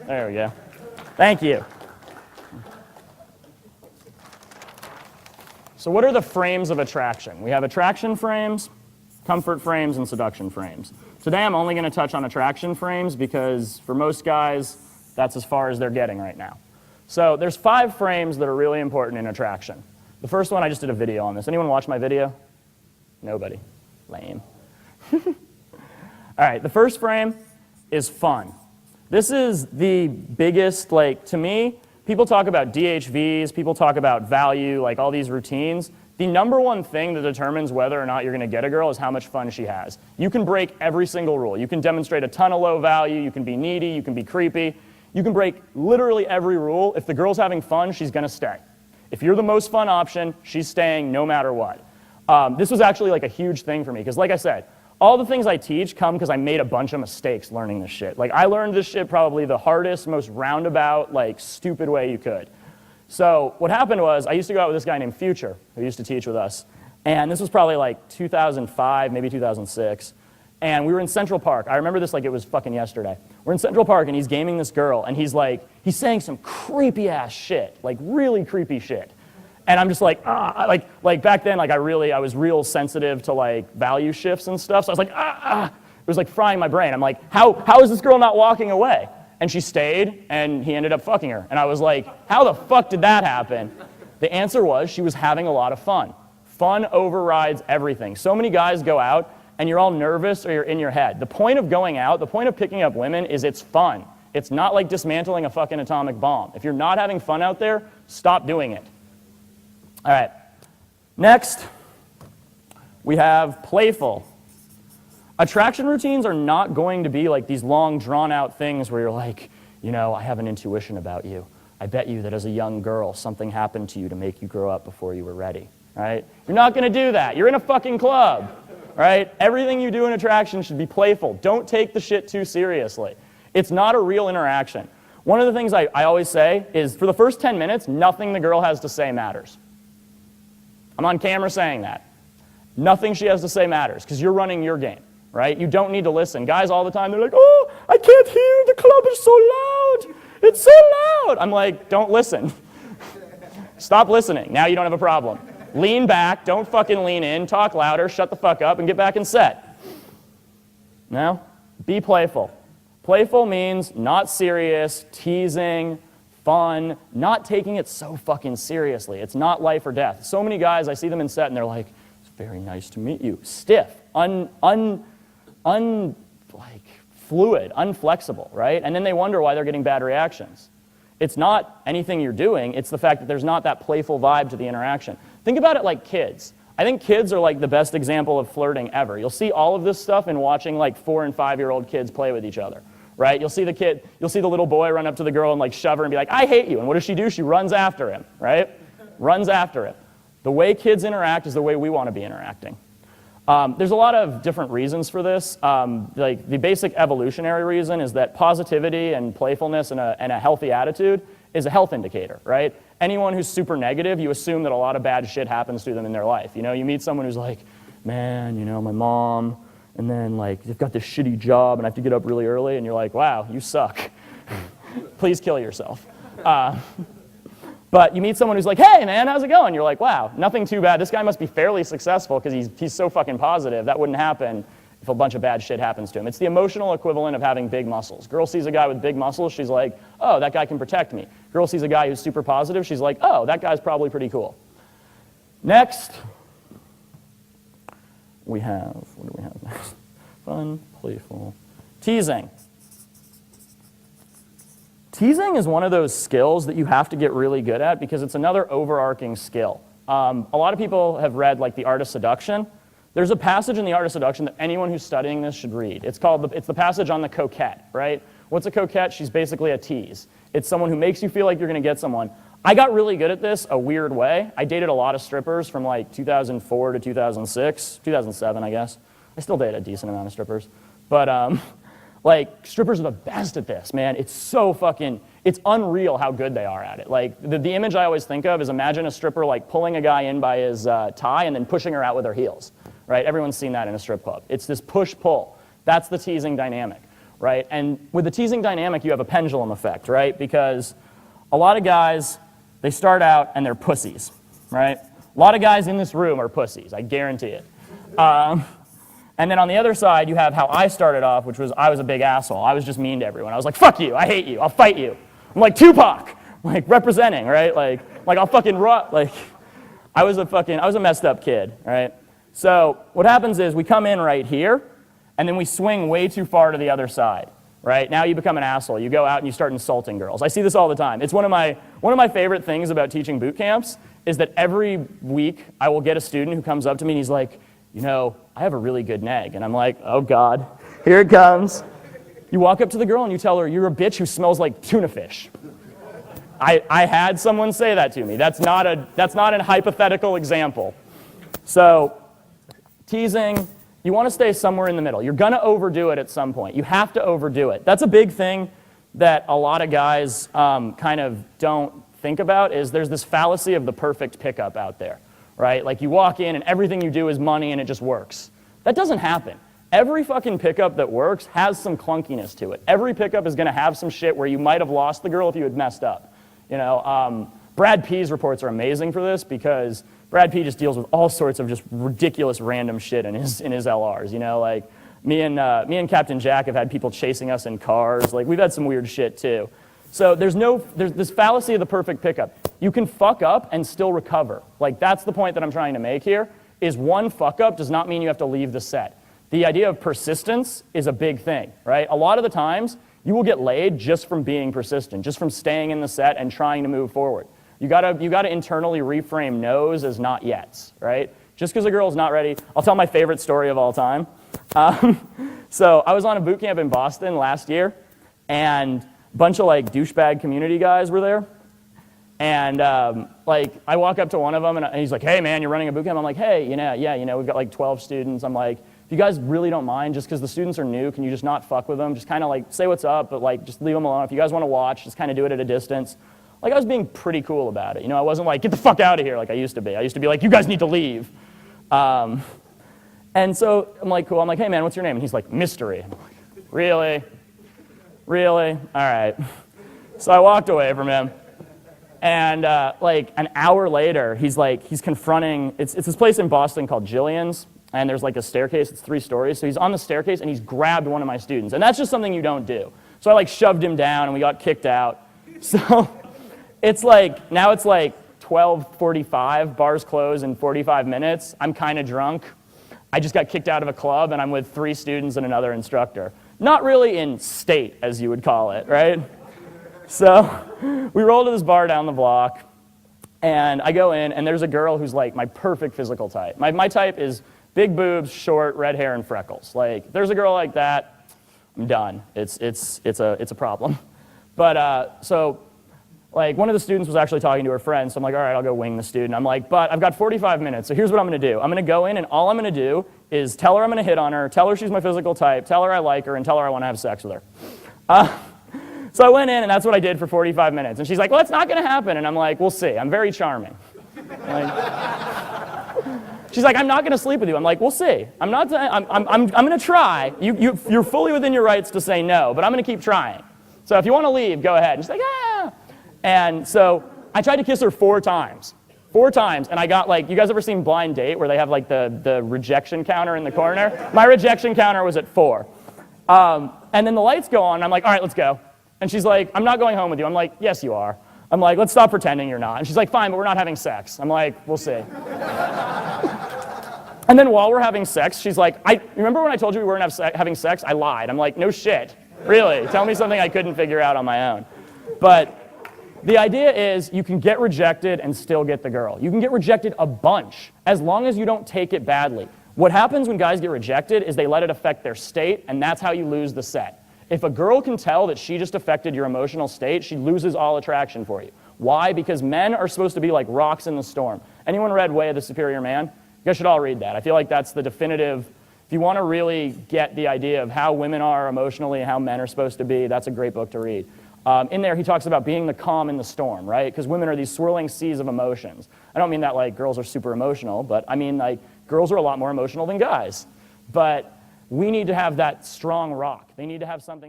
There we go. Thank you. So what are the frames of attraction? We have attraction frames, comfort frames, and seduction frames. Today I'm only going to touch on attraction frames because for most guys, that's as far as they're getting right now. So there's 5 frames that are really important in attraction. The first one, I just did a video on this. Anyone watch my video? Nobody. Lame. All right, the first frame is fun. This is the biggest, to me, people talk about DHVs, people talk about value, all these routines. The number one thing that determines whether or not you're going to get a girl is how much fun she has. You can break every single rule. You can demonstrate a ton of low value, you can be needy, you can be creepy. You can break literally every rule. If the girl's having fun, she's going to stay. If you're the most fun option, she's staying no matter what. This was actually a huge thing for me because like I said, all the things I teach come because I made a bunch of mistakes learning this shit. I learned this shit probably the hardest, most roundabout, stupid way you could. So what happened was I used to go out with this guy named Future who used to teach with us. And this was probably 2005, maybe 2006. And we were in Central Park. I remember this like it was fucking yesterday. We're in Central Park and he's gaming this girl and he's saying some creepy ass shit, really creepy shit. And I'm just back then, I was real sensitive to value shifts and stuff. So I was it was frying my brain. I'm how is this girl not walking away? And she stayed and he ended up fucking her. And I was how the fuck did that happen? The answer was she was having a lot of fun. Fun overrides everything. So many guys go out and you're all nervous or you're in your head. The point of going out, the point of picking up women is it's fun. It's not like dismantling a fucking atomic bomb. If you're not having fun out there, stop doing it. All right, next, we have playful. Attraction routines are not going to be these long, drawn-out things where you're I have an intuition about you. I bet you that as a young girl, something happened to you to make you grow up before you were ready, right? You're not going to do that. You're in a fucking club, right? Everything you do in attraction should be playful. Don't take the shit too seriously. It's not a real interaction. One of the things I always say is for the first 10 minutes, nothing the girl has to say matters. I'm on camera saying that. Nothing she has to say matters because you're running your game, right? You don't need to listen. Guys all the time, they're oh, I can't hear. The club is so loud. It's so loud. I'm don't listen. Stop listening. Now you don't have a problem. Lean back. Don't fucking lean in. Talk louder. Shut the fuck up and get back in set. Now, be playful. Playful means not serious, teasing, fun, not taking it so fucking seriously. It's not life or death. So many guys, I see them in set and they're it's very nice to meet you. Stiff, fluid, unflexible, right? And then they wonder why they're getting bad reactions. It's not anything you're doing, it's the fact that there's not that playful vibe to the interaction. Think about it like kids. I think kids are the best example of flirting ever. You'll see all of this stuff in watching 4 and 5-year-old kids play with each other. Right? You'll see the little boy run up to the girl and shove her and be I hate you. And what does she do? She runs after him, right? Runs after him. The way kids interact is the way we want to be interacting. There's a lot of different reasons for this. The basic evolutionary reason is that positivity and playfulness and a healthy attitude is a health indicator, right? Anyone who's super negative, you assume that a lot of bad shit happens to them in their life. You meet someone who's man, my mom, and then they've got this shitty job and I have to get up really early and you're wow, you suck. Please kill yourself. But you meet someone who's hey man, how's it going? You're wow, nothing too bad. This guy must be fairly successful because he's so fucking positive. That wouldn't happen if a bunch of bad shit happens to him. It's the emotional equivalent of having big muscles. Girl sees a guy with big muscles, she's oh, that guy can protect me. Girl sees a guy who's super positive, she's oh, that guy's probably pretty cool. Next. What do we have next? Fun, playful, teasing. Teasing is one of those skills that you have to get really good at because it's another overarching skill. A lot of people have read The Art of Seduction. There's a passage in The Art of Seduction that anyone who's studying this should read. It's the passage on the coquette, right? What's a coquette? She's basically a tease. It's someone who makes you feel like you're going to get someone. I got really good at this a weird way. I dated a lot of strippers from 2004 to 2006, 2007, I guess. I still date a decent amount of strippers. But strippers are the best at this, man. It's so fucking, it's unreal how good they are at it. The image I always think of is imagine a stripper pulling a guy in by his tie and then pushing her out with her heels, right? Everyone's seen that in a strip club. It's this push-pull. That's the teasing dynamic. right? And with the teasing dynamic, you have a pendulum effect, right? Because a lot of guys, they start out and they're pussies, right? A lot of guys in this room are pussies, I guarantee it. And then on the other side, you have how I started off, which was I was a big asshole. I was just mean to everyone. I was like, fuck you, I hate you, I'll fight you. I'm like Tupac, like representing, right? Like I'll fucking like, I was a messed up kid, right? So what happens is we come in right here, and then we swing way too far to the other side, right? Now you become an asshole. You go out and you start insulting girls. I see this all the time. It's one of my favorite things about teaching boot camps is that every week I will get a student who comes up to me and he's like, you know, I have a really good neg. And I'm like, oh God, here it comes. You walk up to the girl and you tell her, you're a bitch who smells like tuna fish. I had someone say that to me. That's not a hypothetical example. So teasing, you want to stay somewhere in the middle. You're going to overdo it at some point. You have to overdo it. That's a big thing that a lot of guys kind of don't think about is there's this fallacy of the perfect pickup out there, right? Like you walk in and everything you do is money and it just works. That doesn't happen. Every fucking pickup that works has some clunkiness to it. Every pickup is going to have some shit where you might have lost the girl if you had messed up. You know, Brad P's reports are amazing for this because Brad P just deals with all sorts of just ridiculous random shit in his LRs. You know, like me and Captain Jack have had people chasing us in cars. Like we've had some weird shit too. So there's this fallacy of the perfect pickup. You can fuck up and still recover. Like that's the point that I'm trying to make here. Is one fuck up does not mean you have to leave the set. The idea of persistence is a big thing, right? A lot of the times you will get laid just from being persistent, just from staying in the set and trying to move forward. You gotta internally reframe no's as not yets, right? Just because a girl's not ready. I'll tell my favorite story of all time. So I was on a boot camp in Boston last year, and a bunch of like douchebag community guys were there. And like I walk up to one of them, and he's like, "Hey man, you're running a boot camp." I'm like, "Hey, we've got like 12 students." I'm like, if you guys really don't mind, just because the students are new, can you just not fuck with them? Just kind of like say what's up, but like just leave them alone. If you guys want to watch, just kind of do it at a distance. Like I was being pretty cool about it. You know, I wasn't like, get the fuck out of here like I used to be. I used to be like, you guys need to leave. And so I'm like, cool. I'm like, hey man, what's your name? And he's like, Mystery. I'm like, really? Really? All right. So I walked away from him. And like an hour later, he's confronting, it's this place in Boston called Jillian's. And there's like a staircase, it's 3 stories. So he's on the staircase and he's grabbed one of my students. And that's just something you don't do. So I like shoved him down and we got kicked out. So it's like, now it's like 12:45, bars close in 45 minutes. I'm kind of drunk. I just got kicked out of a club and I'm with 3 students and another instructor. Not really in state, as you would call it, right? So we roll to this bar down the block and I go in and there's a girl who's like my perfect physical type. My type is big boobs, short, red hair, and freckles. Like, there's a girl like that, I'm done. It's a problem. But so, like, one of the students was actually talking to her friend, so I'm like, all right, I'll go wing the student. I'm like, but I've got 45 minutes, so here's what I'm going to do. I'm going to go in, and all I'm going to do is tell her I'm going to hit on her, tell her she's my physical type, tell her I like her, and tell her I want to have sex with her. So I went in, and that's what I did for 45 minutes. And she's like, well, it's not going to happen. And I'm like, we'll see. I'm very charming. She's like, I'm not going to sleep with you. I'm like, we'll see. I'm going to try. You're fully within your rights to say no, but I'm going to keep trying. So if you want to leave, go ahead. And she's like, ah. And so I tried to kiss her 4 times. 4 times. And I got like, you guys ever seen Blind Date where they have like the rejection counter in the corner? My rejection counter was at 4. And then the lights go on. And I'm like, all right, let's go. And she's like, I'm not going home with you. I'm like, yes, you are. I'm like, let's stop pretending you're not. And she's like, fine, but we're not having sex. I'm like, we'll see. And then while we're having sex, she's like, remember when I told you we weren't having sex? I lied. I'm like, no shit. Really? Tell me something I couldn't figure out on my own. But the idea is you can get rejected and still get the girl. You can get rejected a bunch as long as you don't take it badly. What happens when guys get rejected is they let it affect their state, and that's how you lose the set. If a girl can tell that she just affected your emotional state, she loses all attraction for you. Why? Because men are supposed to be like rocks in the storm. Anyone read Way of the Superior Man? You guys should all read that. I feel like that's the definitive, if you want to really get the idea of how women are emotionally and how men are supposed to be, that's a great book to read. In there, he talks about being the calm in the storm, right? Because women are these swirling seas of emotions. I don't mean that like girls are super emotional, but I mean like girls are a lot more emotional than guys. But we need to have that strong rock. They need to have something.